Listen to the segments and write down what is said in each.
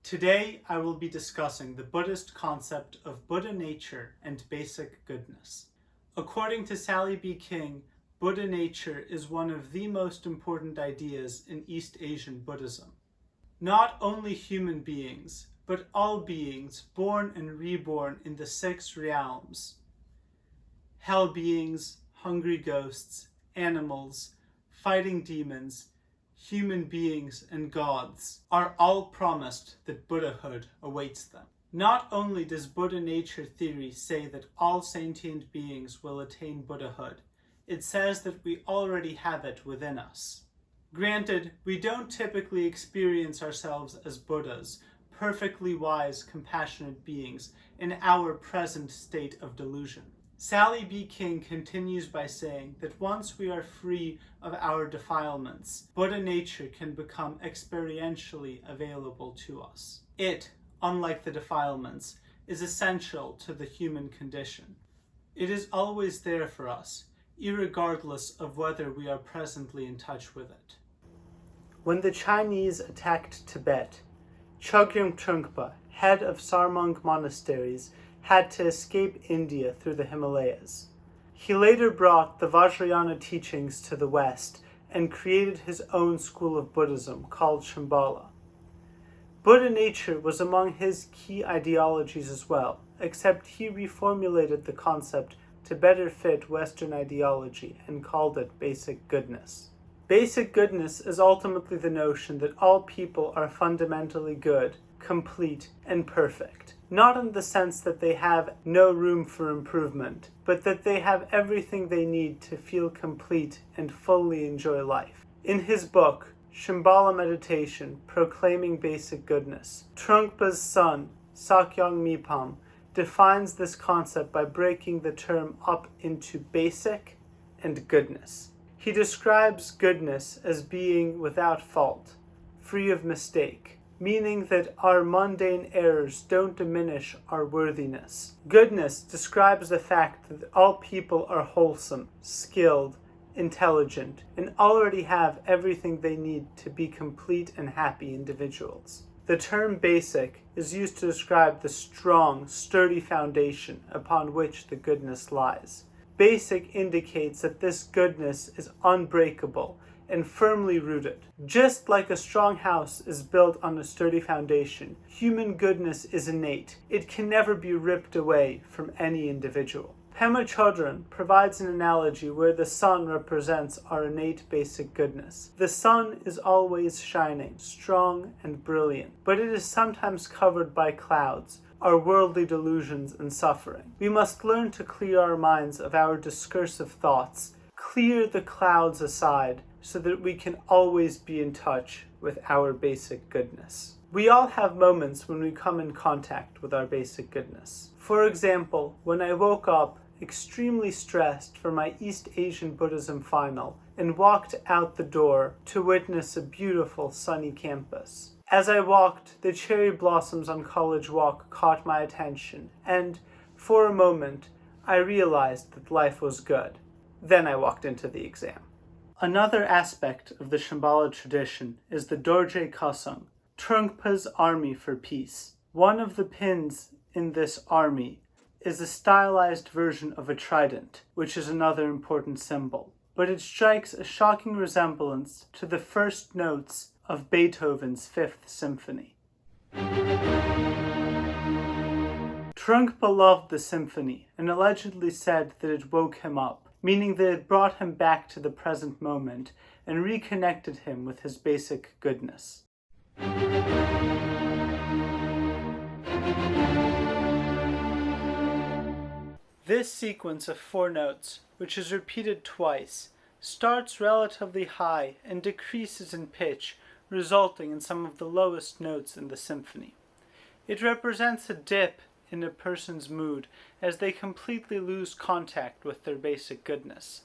Today I will be discussing the Buddhist concept of Buddha nature and basic goodness. According to Sally B. King, Buddha nature is one of the most important ideas in East Asian Buddhism. Not only human beings, but all beings born and reborn in the six realms, hell beings, hungry ghosts, animals, fighting demons, human beings, and gods, are all promised that Buddhahood awaits them. Not only does Buddha nature theory say that all sentient beings will attain Buddhahood, it says that we already have it within us. Granted, we don't typically experience ourselves as Buddhas, perfectly wise, compassionate beings in our present state of delusion. Sally B. King continues by saying that once we are free of our defilements, Buddha nature can become experientially available to us. It, unlike the defilements, is essential to the human condition. It is always there for us, irregardless of whether we are presently in touch with it. When the Chinese attacked Tibet, Chogyam Trungpa, head of Sarmang monasteries, had to escape India through the Himalayas. He later brought the Vajrayana teachings to the West and created his own school of Buddhism called Shambhala. Buddha nature was among his key ideologies as well, except he reformulated the concept to better fit Western ideology and called it basic goodness. Basic goodness is ultimately the notion that all people are fundamentally good, complete, and perfect. Not in the sense that they have no room for improvement, but that they have everything they need to feel complete and fully enjoy life. In his book, Shambhala Meditation, Proclaiming Basic Goodness, Trungpa's son, Sakyong Mipham, defines this concept by breaking the term up into basic and goodness. He describes goodness as being without fault, free of mistake, meaning that our mundane errors don't diminish our worthiness. Goodness describes the fact that all people are wholesome, skilled, intelligent, and already have everything they need to be complete and happy individuals. The term basic is used to describe the strong, sturdy foundation upon which the goodness lies. Basic indicates that this goodness is unbreakable and firmly rooted. Just like a strong house is built on a sturdy foundation, human goodness is innate. It can never be ripped away from any individual. Pema Chödrön provides an analogy where the sun represents our innate basic goodness. The sun is always shining, strong and brilliant, but it is sometimes covered by clouds, our worldly delusions and suffering. We must learn to clear our minds of our discursive thoughts, clear the clouds aside, so that we can always be in touch with our basic goodness. We all have moments when we come in contact with our basic goodness. For example, when I woke up extremely stressed for my East Asian Buddhism final and walked out the door to witness a beautiful sunny campus. As I walked, the cherry blossoms on College Walk caught my attention, and for a moment, I realized that life was good. Then I walked into the exam. Another aspect of the Shambhala tradition is the Dorje Kosong, Trungpa's army for peace. One of the pins in this army is a stylized version of a trident, which is another important symbol, but it strikes a shocking resemblance to the first notes of Beethoven's Fifth Symphony. Trungpa loved the symphony and allegedly said that it woke him up, meaning that it brought him back to the present moment and reconnected him with his basic goodness. This sequence of 4 notes, which is repeated twice, starts relatively high and decreases in pitch, resulting in some of the lowest notes in the symphony. It represents a dip in a person's mood as they completely lose contact with their basic goodness.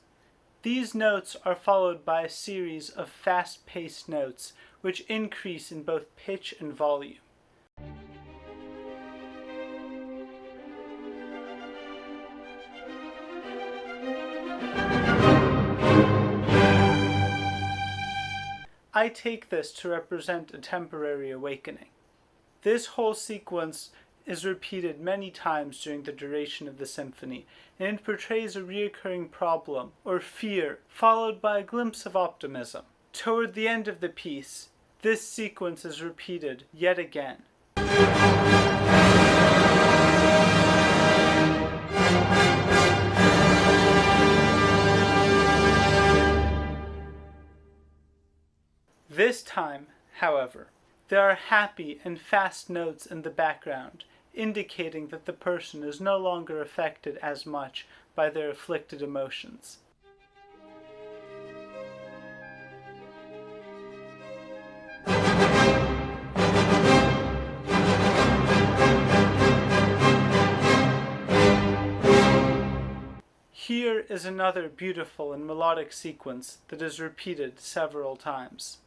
These notes are followed by a series of fast-paced notes which increase in both pitch and volume. I take this to represent a temporary awakening. This whole sequence is repeated many times during the duration of the symphony, and it portrays a recurring problem or fear, followed by a glimpse of optimism. Toward the end of the piece, this sequence is repeated yet again. This time, however, there are happy and fast notes in the background, indicating that the person is no longer affected as much by their afflicted emotions. Here is another beautiful and melodic sequence that is repeated several times.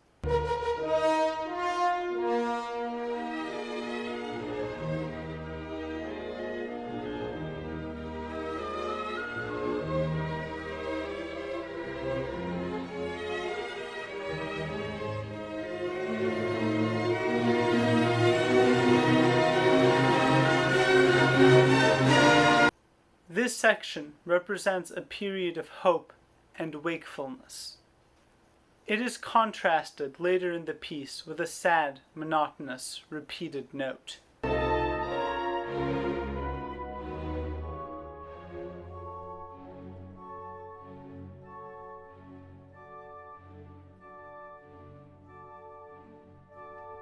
This section represents a period of hope and wakefulness. It is contrasted later in the piece with a sad, monotonous, repeated note.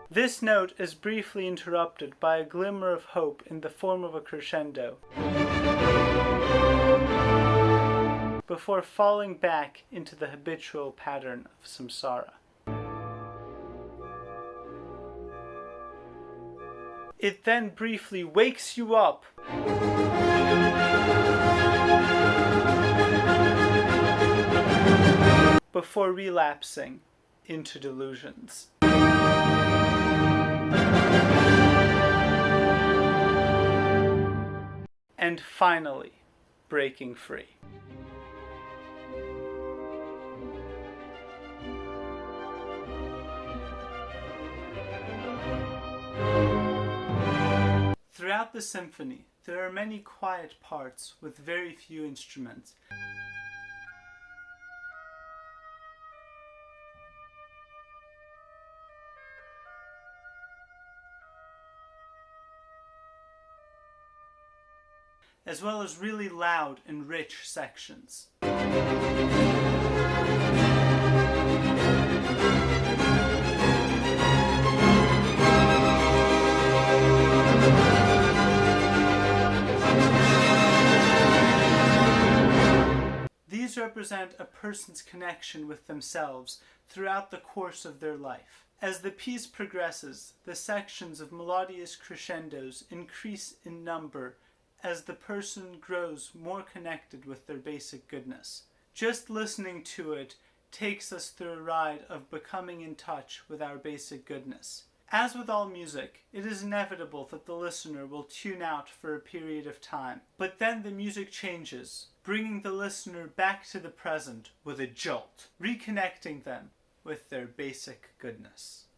This note is briefly interrupted by a glimmer of hope in the form of a crescendo, before falling back into the habitual pattern of samsara. It then briefly wakes you up before relapsing into delusions. And finally, breaking free. Throughout the symphony, there are many quiet parts with very few instruments. As well as really loud and rich sections. These represent a person's connection with themselves throughout the course of their life. As the piece progresses, the sections of melodious crescendos increase in number as the person grows more connected with their basic goodness. Just listening to it takes us through a ride of becoming in touch with our basic goodness. As with all music, it is inevitable that the listener will tune out for a period of time, but then the music changes, bringing the listener back to the present with a jolt, reconnecting them with their basic goodness.